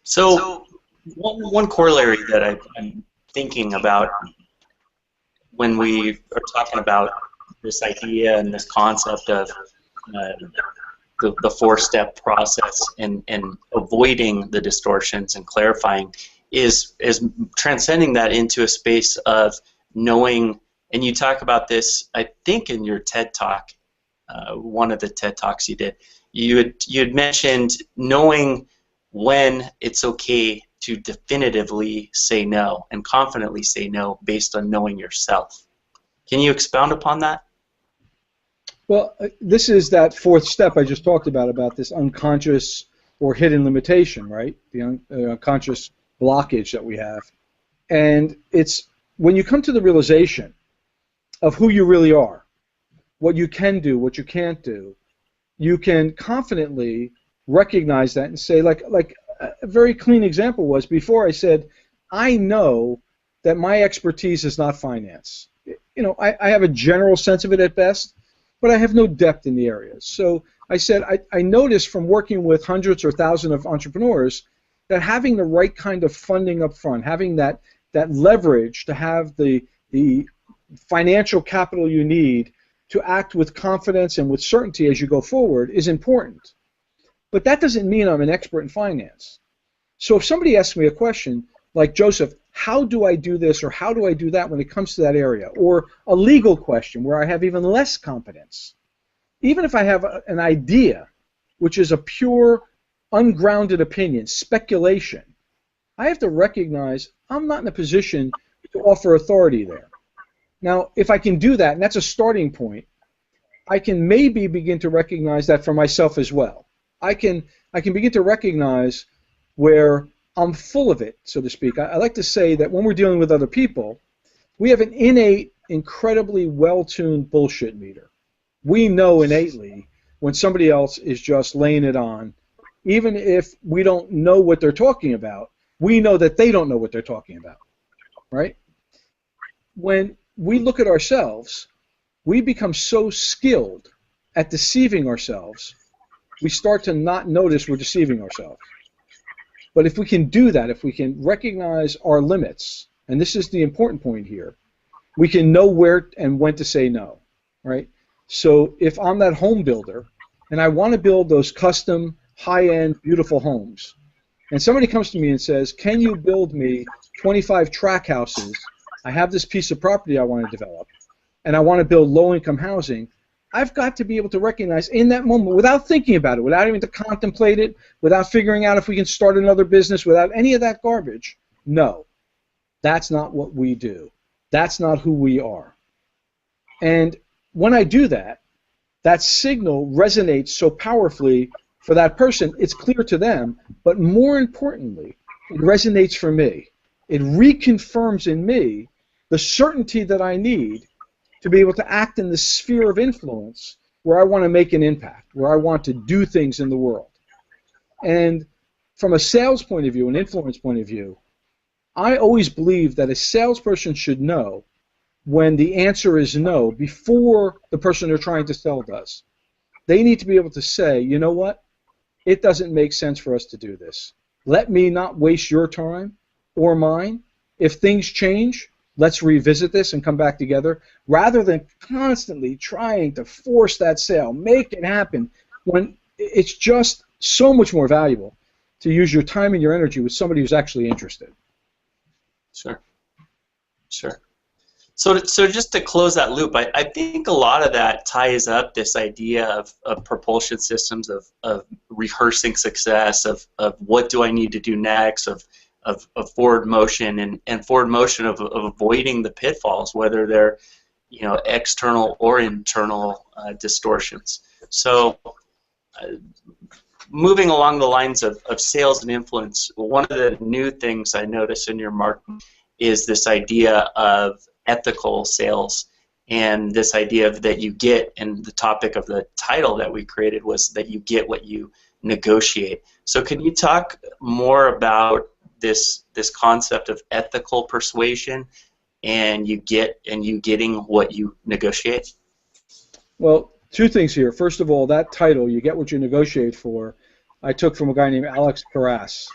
So one corollary that I'm thinking about when we are talking about this idea and this concept of the four-step process and avoiding the distortions and clarifying is transcending that into a space of knowing. And you talk about this, I think, in your TED Talk, one of the TED Talks you did. You had mentioned knowing when it's okay to definitively say no and confidently say no based on knowing yourself. Can you expound upon that? Well, this is that fourth step I just talked about this unconscious or hidden limitation, right? The unconscious blockage that we have. And it's when you come to the realization of who you really are, what you can do, what you can't do, you can confidently recognize that and say, like a very clean example was before I said, I know that my expertise is not finance. You know, I have a general sense of it at best, but I have no depth in the areas. So I said, I noticed from working with hundreds or thousands of entrepreneurs that having the right kind of funding up front, having that leverage to have the financial capital you need to act with confidence and with certainty as you go forward is important. But that doesn't mean I'm an expert in finance. So if somebody asks me a question like, Joseph, how do I do this or how do I do that when it comes to that area? Or a legal question where I have even less competence. Even if I have an idea, which is a pure, ungrounded opinion, speculation, I have to recognize I'm not in a position to offer authority there. Now, if I can do that, and that's a starting point, I can maybe begin to recognize that for myself as well. I can begin to recognize where I'm full of it, so to speak. I like to say that when we're dealing with other people, we have an innate, incredibly well-tuned bullshit meter. We know innately when somebody else is just laying it on. Even if we don't know what they're talking about, we know that they don't know what they're talking about, right? When we look at ourselves, we become so skilled at deceiving ourselves, we start to not notice we're deceiving ourselves. But if we can do that, if we can recognize our limits, and this is the important point here, we can know where and when to say no, right? So if I'm that home builder and I want to build those custom, high-end, beautiful homes, and somebody comes to me and says, can you build me 25 track houses? I have this piece of property I want to develop, and I want to build low-income housing. I've got to be able to recognize in that moment, without thinking about it, without even to contemplate it, without figuring out if we can start another business, without any of that garbage, no, that's not what we do. That's not who we are. And when I do that, that signal resonates so powerfully for that person, it's clear to them, but more importantly, it resonates for me. It reconfirms in me the certainty that I need to be able to act in the sphere of influence where I want to make an impact, where I want to do things in the world. And from a sales point of view, an influence point of view, I always believe that a salesperson should know when the answer is no before the person they're trying to sell does. They need to be able to say, you know what, it doesn't make sense for us to do this. Let me not waste your time or mine. If things change, let's revisit this and come back together, rather than constantly trying to force that sale, make it happen, when it's just so much more valuable to use your time and your energy with somebody who's actually interested. Sure. Sure. So just to close that loop, I think a lot of that ties up this idea of propulsion systems, of rehearsing success, of what do I need to do next, of forward motion and forward motion of avoiding the pitfalls, whether they're external or internal distortions. So moving along the lines of sales and influence, one of the new things I noticed in your marketing is this idea of ethical sales, and this idea of that you get, and the topic of the title that we created was that you get what you negotiate. So can you talk more about this concept of ethical persuasion and you getting what you negotiate? Well, two things here. First of all, that title, you get what you negotiate for, I took from a guy named Alex Carras.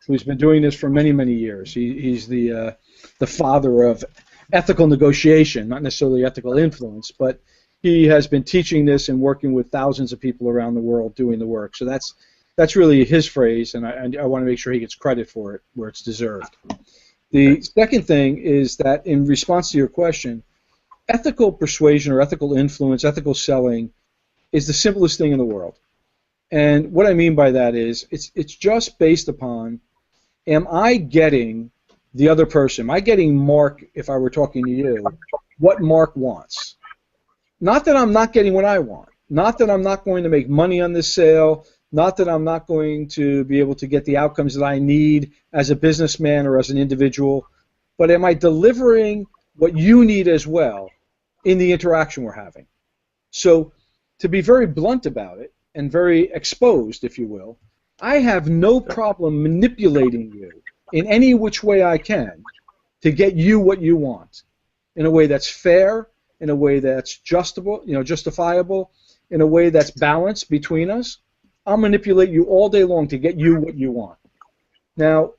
who's been doing this for many, many years. He's the father of ethical negotiation, not necessarily ethical influence, but he has been teaching this and working with thousands of people around the world doing the work. So that's really his phrase, and I want to make sure he gets credit for it where it's deserved. The second thing is that in response to your question, ethical persuasion or ethical influence, ethical selling is the simplest thing in the world. And what I mean by that is it's just based upon, am I getting the other person, am I getting Mark, if I were talking to you, what Mark wants? Not that I'm not getting what I want. Not that I'm not going to make money on this sale. Not that I'm not going to be able to get the outcomes that I need as a businessman or as an individual. But am I delivering what you need as well in the interaction we're having? So to be very blunt about it and very exposed, if you will, I have no problem manipulating you in any which way I can to get you what you want, in a way that's fair, in a way that's justifiable, in a way that's balanced between us. I'll manipulate you all day long to get you what you want. Now,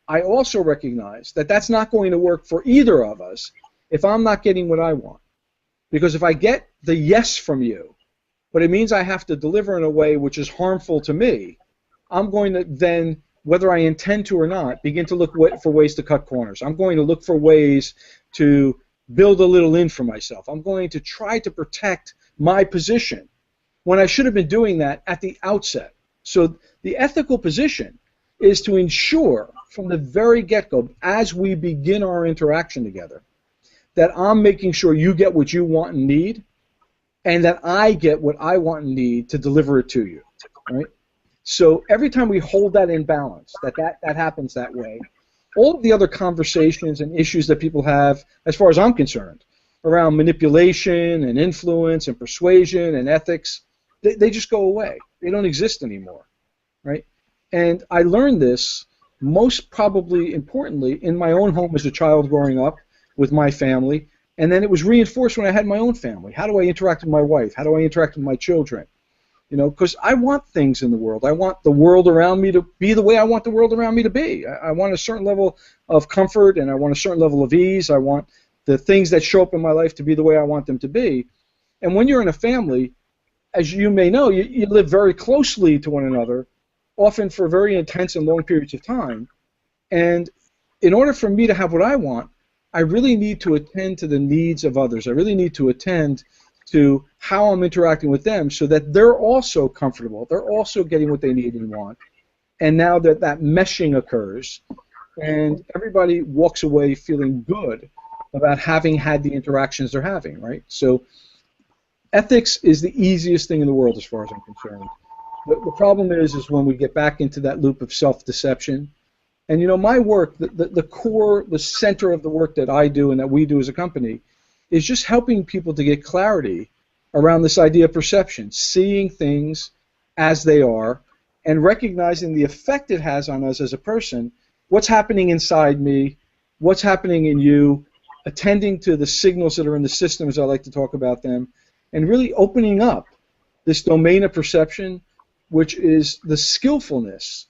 I also recognize that that's not going to work for either of us if I'm not getting what I want. Because if I get the yes from you, but it means I have to deliver in a way which is harmful to me, I'm going to then, whether I intend to or not, begin to look for ways to cut corners. I'm going to look for ways to build a little in for myself. I'm going to try to protect my position when I should have been doing that at the outset. So the ethical position is to ensure from the very get-go, as we begin our interaction together, that I'm making sure you get what you want and need, and that I get what I want and need to deliver it to you. Right? So every time we hold that in balance, that happens that way, all of the other conversations and issues that people have, as far as I'm concerned, around manipulation and influence and persuasion and ethics, they just go away. They don't exist anymore, right? And I learned this most probably importantly in my own home as a child growing up with my family, and then it was reinforced when I had my own family. How do I interact with my wife? How do I interact with my children? You know, because I want things in the world. I want the world around me to be the way I want the world around me to be. I want a certain level of comfort, and I want a certain level of ease. I want the things that show up in my life to be the way I want them to be. And when you're in a family, as you may know, you live very closely to one another, often for very intense and long periods of time. And in order for me to have what I want, I really need to attend to the needs of others. I really need to attend to how I'm interacting with them so that they're also comfortable. They're also getting what they need and want. And now that meshing occurs, and everybody walks away feeling good about having had the interactions they're having, right? So ethics is the easiest thing in the world as far as I'm concerned. The problem is when we get back into that loop of self-deception. And you know, my work, the core, the center of the work that I do and that we do as a company is just helping people to get clarity around this idea of perception, seeing things as they are and recognizing the effect it has on us as a person, what's happening inside me, what's happening in you, attending to the signals that are in the system as I like to talk about them, and really opening up this domain of perception, which is the skillfulness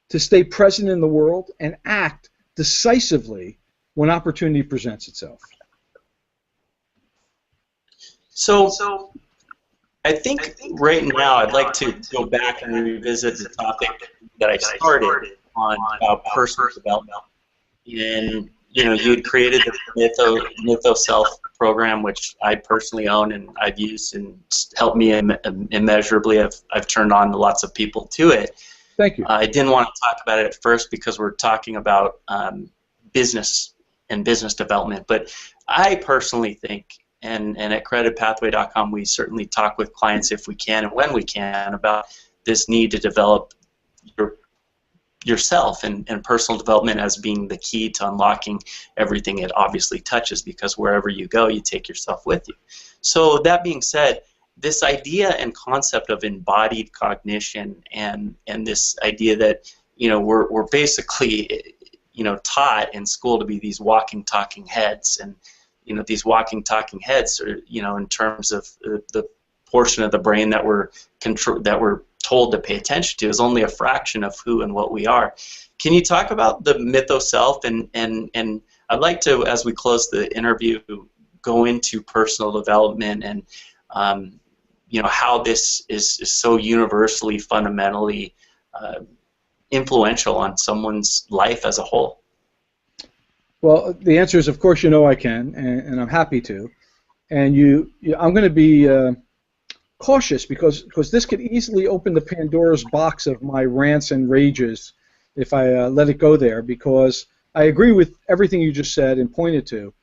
to stay present in the world and act decisively when opportunity presents itself. So I think right now I'd like to go back and revisit the topic that I started on about personal development. And you know, you had created the Mythos Self program, which I personally own and I've used and helped me immeasurably. I've turned on lots of people to it. Thank you. I didn't want to talk about it at first because we're talking about business and business development, but I personally think, and at creditpathway.com we certainly talk with clients if we can and when we can about this need to develop yourself and personal development as being the key to unlocking everything it obviously touches, because wherever you go you take yourself with you. So that being said, this idea and concept of embodied cognition and this idea that, you know, we're basically, you know, taught in school to be these walking, talking heads, and you know, these walking, talking heads are, you know, in terms of the portion of the brain that we're told to pay attention to is only a fraction of who and what we are. Can you talk about the mythos self, and I'd like to, as we close the interview, go into personal development and how this is so universally, fundamentally influential on someone's life as a whole? Well, the answer is, of course, I can, and I'm happy to. And I'm going to be cautious because this could easily open the Pandora's box of my rants and rages if I let it go there, because I agree with everything you just said and pointed to.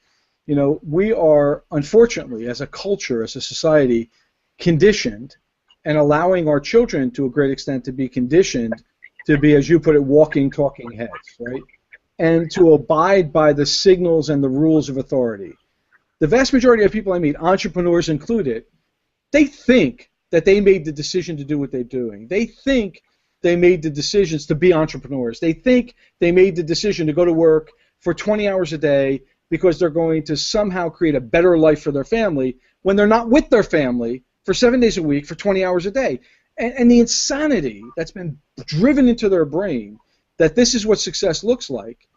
We are, unfortunately, as a culture, as a society, conditioned, and allowing our children, to a great extent, to be conditioned to be, as you put it, walking, talking heads, right? And to abide by the signals and the rules of authority. The vast majority of people I meet, entrepreneurs included, they think that they made the decision to do what they're doing. They think they made the decisions to be entrepreneurs. They think they made the decision to go to work for 20 hours a day because they're going to somehow create a better life for their family when they're not with their family for 7 days a week for 20 hours a day. And the insanity that's been driven into their brain that this is what success looks like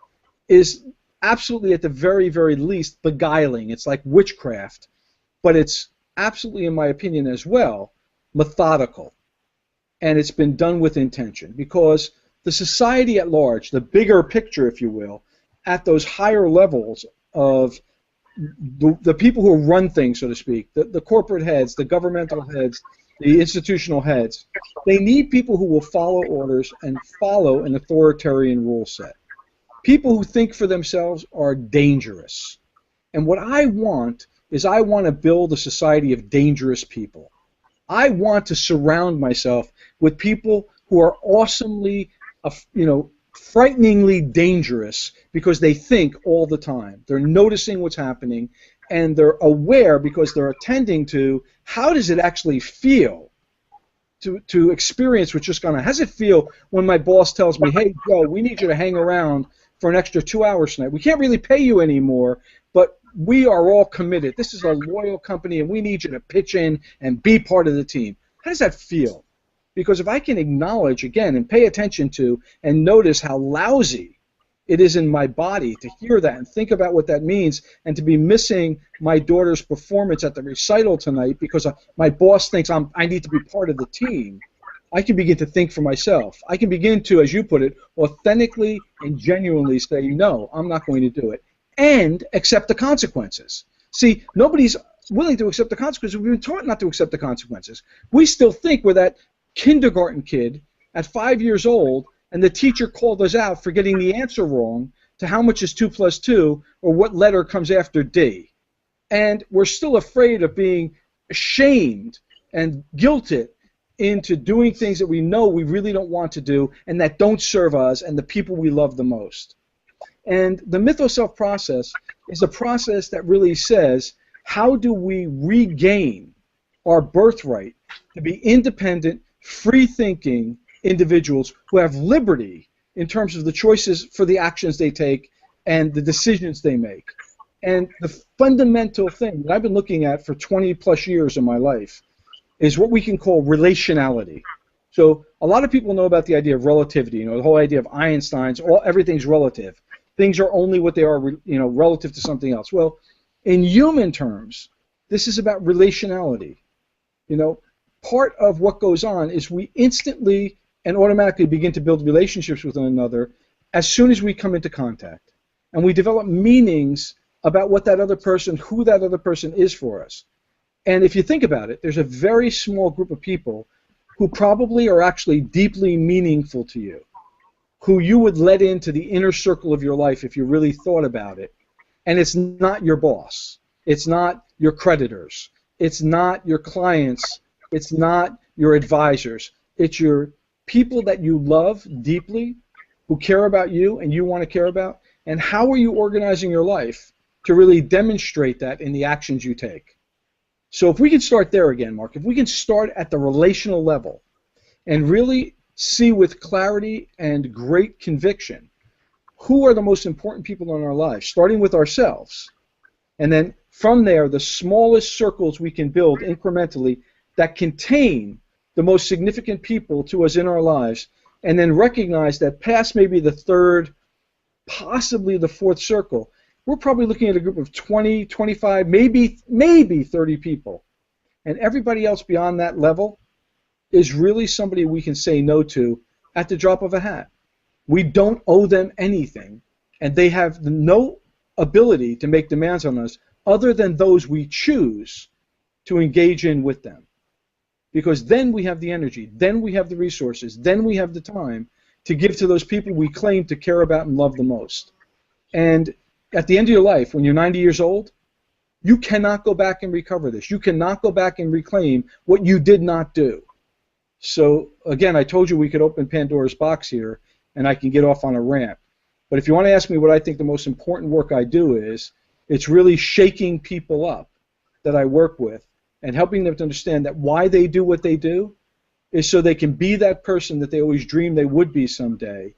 is absolutely, at the very, very least, beguiling. It's like witchcraft, but it's absolutely, in my opinion as well, methodical. And it's been done with intention, because the society at large, the bigger picture, if you will, at those higher levels of the people who run things, so to speak, the corporate heads, the governmental heads, the institutional heads, they need people who will follow orders and follow an authoritarian rule set. People who think for themselves are dangerous. And what I want is, I want to build a society of dangerous people. I want to surround myself with people who are awesomely, frighteningly dangerous, because they think all the time. They're noticing what's happening, and they're aware because they're attending to how does it actually feel to experience what's just going on. How does it feel when my boss tells me, hey, Joe, we need you to hang around for an extra 2 hours tonight. We can't really pay you anymore, but we are all committed. This is a loyal company, and we need you to pitch in and be part of the team. How does that feel? Because if I can acknowledge, again, and pay attention to and notice how lousy it is in my body to hear that and think about what that means, and to be missing my daughter's performance at the recital tonight because my boss thinks I need to be part of the team, I can begin to think for myself. I can begin to, as you put it, authentically and genuinely say, no, I'm not going to do it, and accept the consequences. See, nobody's willing to accept the consequences. We've been taught not to accept the consequences. We still think we're that kindergarten kid at 5 years old, and the teacher called us out for getting the answer wrong to how much is 2 plus 2, or what letter comes after D. And we're still afraid of being ashamed and guilted into doing things that we know we really don't want to do and that don't serve us and the people we love the most. And the myth-o-self process is a process that really says, how do we regain our birthright to be independent, free-thinking individuals who have liberty in terms of the choices for the actions they take and the decisions they make. And the fundamental thing that I've been looking at for 20 plus years of my life is what we can call relationality. So a lot of people know about the idea of relativity, the whole idea of Einstein's, everything's relative. Things are only what they are, relative to something else. Well, in human terms, this is about relationality. Part of what goes on is we instantly and automatically begin to build relationships with one another as soon as we come into contact. And we develop meanings about what that other person, who that other person is for us. And if you think about it, there's a very small group of people who probably are actually deeply meaningful to you, who you would let into the inner circle of your life if you really thought about it. And it's not your boss. It's not your creditors. It's not your clients. It's not your advisors. It's your people that you love deeply, who care about you and you want to care about. And how are you organizing your life to really demonstrate that in the actions you take? So if we can start there again, Mark, if we can start at the relational level and really see with clarity and great conviction who are the most important people in our lives, starting with ourselves, and then from there the smallest circles we can build incrementally that contain the most significant people to us in our lives, and then recognize that past maybe the third, possibly the fourth circle, we're probably looking at a group of 20, 25, maybe 30 people. And everybody else beyond that level is really somebody we can say no to at the drop of a hat. We don't owe them anything, and they have no ability to make demands on us other than those we choose to engage in with them. Because then we have the energy, then we have the resources, then we have the time to give to those people we claim to care about and love the most. And at the end of your life, when you're 90 years old, you cannot go back and recover this. You cannot go back and reclaim what you did not do. So, again, I told you we could open Pandora's box here, and I can get off on a rant. But if you want to ask me what I think the most important work I do is, it's really shaking people up that I work with and helping them to understand that why they do what they do is so they can be that person that they always dreamed they would be someday,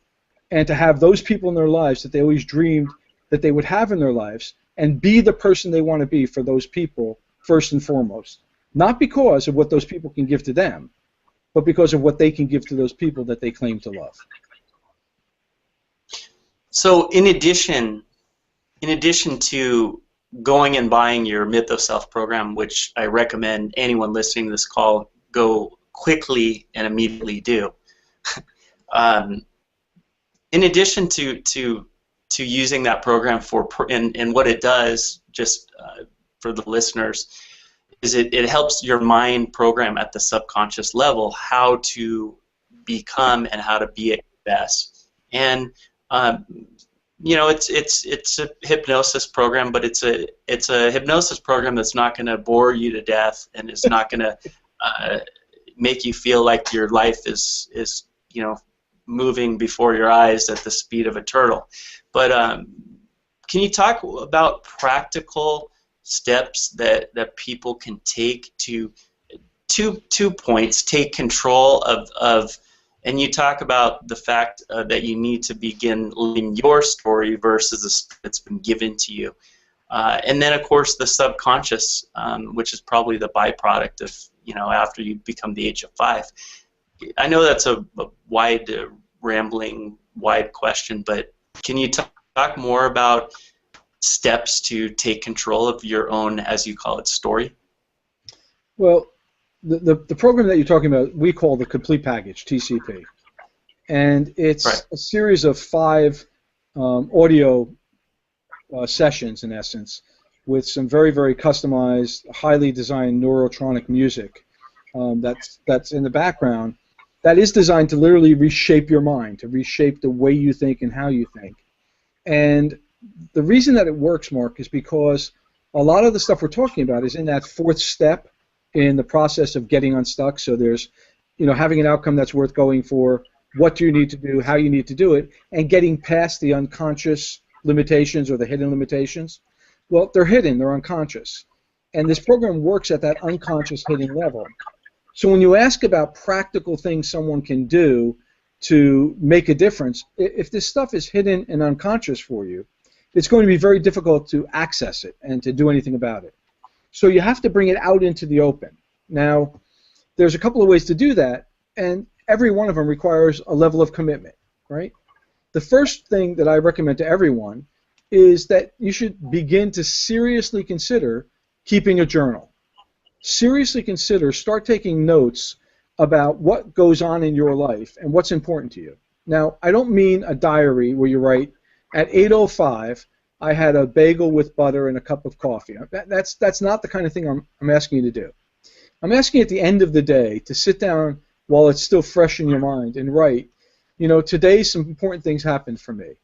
and to have those people in their lives that they always dreamed that they would have in their lives, and be the person they want to be for those people first and foremost. Not because of what those people can give to them, but because of what they can give to those people that they claim to love. So in addition to going and buying your Myth of Self program, which I recommend anyone listening to this call go quickly and immediately do. In addition to using that program for, and what it does, just for the listeners, is it helps your mind program at the subconscious level how to become and how to be at your best. And you know, it's a hypnosis program, but it's a hypnosis program that's not going to bore you to death, and it's not going to make you feel like your life is you know, moving before your eyes at the speed of a turtle. But can you talk about practical steps that people can take to two points, take control of and you talk about the fact that you need to begin living your story versus the story that's been given to you. And then, of course, the subconscious, which is probably the byproduct of, you know, after you become the age of 5. I know that's a wide, rambling, wide question, but can you talk more about steps to take control of your own, as you call it, story? Well, the program that you're talking about, we call the Complete Package, TCP. And it's right. a series of 5 audio sessions, in essence, with some very, very customized, highly designed neurotronic music that's in the background that is designed to literally reshape your mind, to reshape the way you think and how you think. And the reason that it works, Mark, is because a lot of the stuff we're talking about is in that 4th step in the process of getting unstuck. So there's, you know, having an outcome that's worth going for, what do you need to do, how you need to do it, and getting past the unconscious limitations or the hidden limitations. Well, they're hidden, they're unconscious. And this program works at that unconscious hidden level. So when you ask about practical things someone can do to make a difference, if this stuff is hidden and unconscious for you, it's going to be very difficult to access it and to do anything about it. So you have to bring it out into the open. Now, there's a couple of ways to do that, and every one of them requires a level of commitment, right? The first thing that I recommend to everyone is that you should begin to seriously consider keeping a journal. Seriously consider, start taking notes about what goes on in your life and what's important to you. Now, I don't mean a diary where you write, at 8:05, I had a bagel with butter and a cup of coffee. That's not the kind of thing I'm asking you to do. I'm asking you at the end of the day to sit down while it's still fresh in your mind and write, you know, today some important things happened for me.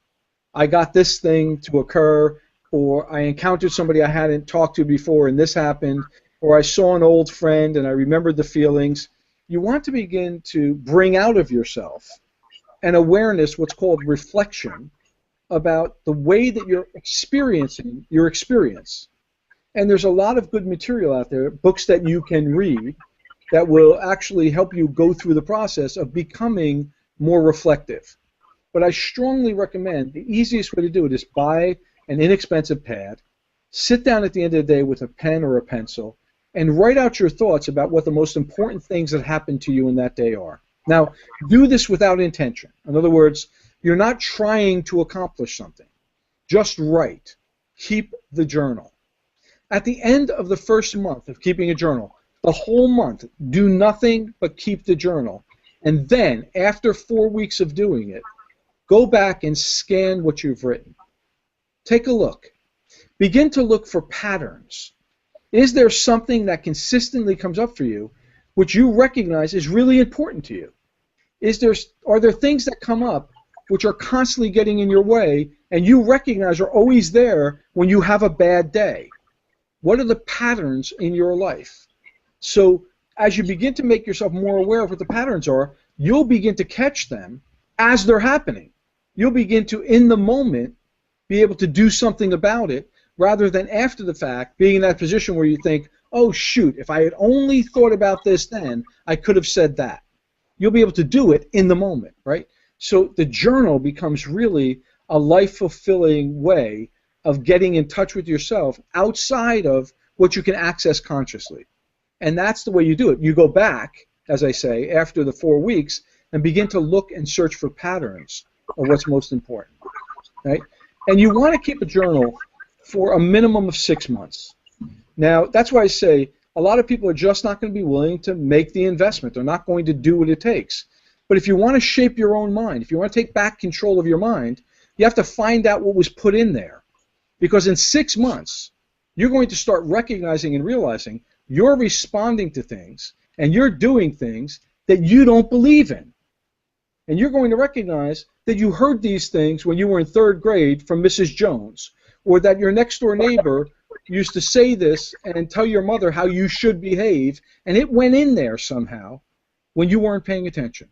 I got this thing to occur, or I encountered somebody I hadn't talked to before and this happened, or I saw an old friend and I remembered the feelings. You want to begin to bring out of yourself an awareness, what's called reflection, about the way that you're experiencing your experience. And there's a lot of good material out there, books that you can read that will actually help you go through the process of becoming more reflective. But I strongly recommend the easiest way to do it is buy an inexpensive pad, sit down at the end of the day with a pen or a pencil, and write out your thoughts about what the most important things that happened to you in that day are. Now, do this without intention. In other words, you're not trying to accomplish something. Just write. Keep the journal. At the end of the first month of keeping a journal, the whole month, do nothing but keep the journal. And then, after 4 weeks of doing it, go back and scan what you've written. Take a look. Begin to look for patterns. Is there something that consistently comes up for you which you recognize is really important to you? Are there things that come up which are constantly getting in your way and you recognize are always there when you have a bad day? What are the patterns in your life? So as you begin to make yourself more aware of what the patterns are, you'll begin to catch them as they're happening. You'll begin to, in the moment, be able to do something about it rather than after the fact being in that position where you think, oh shoot, if I had only thought about this then, I could have said that. You'll be able to do it in the moment, right? So the journal becomes really a life-fulfilling way of getting in touch with yourself outside of what you can access consciously. And that's the way you do it. You go back, as I say, after the 4 weeks and begin to look and search for patterns of what's most important, right? And you want to keep a journal for a minimum of 6 months. Now, that's why I say a lot of people are just not going to be willing to make the investment. They're not going to do what it takes. But if you want to shape your own mind, if you want to take back control of your mind, you have to find out what was put in there. Because in 6 months, you're going to start recognizing and realizing you're responding to things and you're doing things that you don't believe in. And you're going to recognize that you heard these things when you were in 3rd grade from Mrs. Jones, or that your next door neighbor used to say this and tell your mother how you should behave, and it went in there somehow when you weren't paying attention.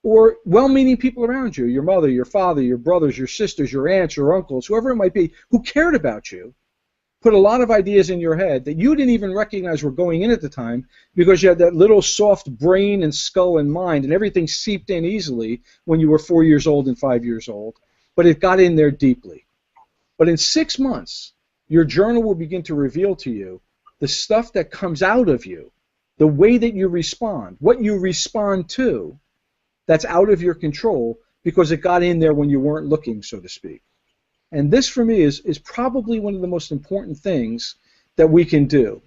Or well-meaning people around you, your mother, your father, your brothers, your sisters, your aunts, your uncles, whoever it might be, who cared about you, put a lot of ideas in your head that you didn't even recognize were going in at the time because you had that little soft brain and skull and mind and everything seeped in easily when you were 4 years old and 5 years old, but it got in there deeply. But in 6 months, your journal will begin to reveal to you the stuff that comes out of you, the way that you respond, what you respond to, that's out of your control because it got in there when you weren't looking, so to speak. And this, for me, is probably one of the most important things that we can do.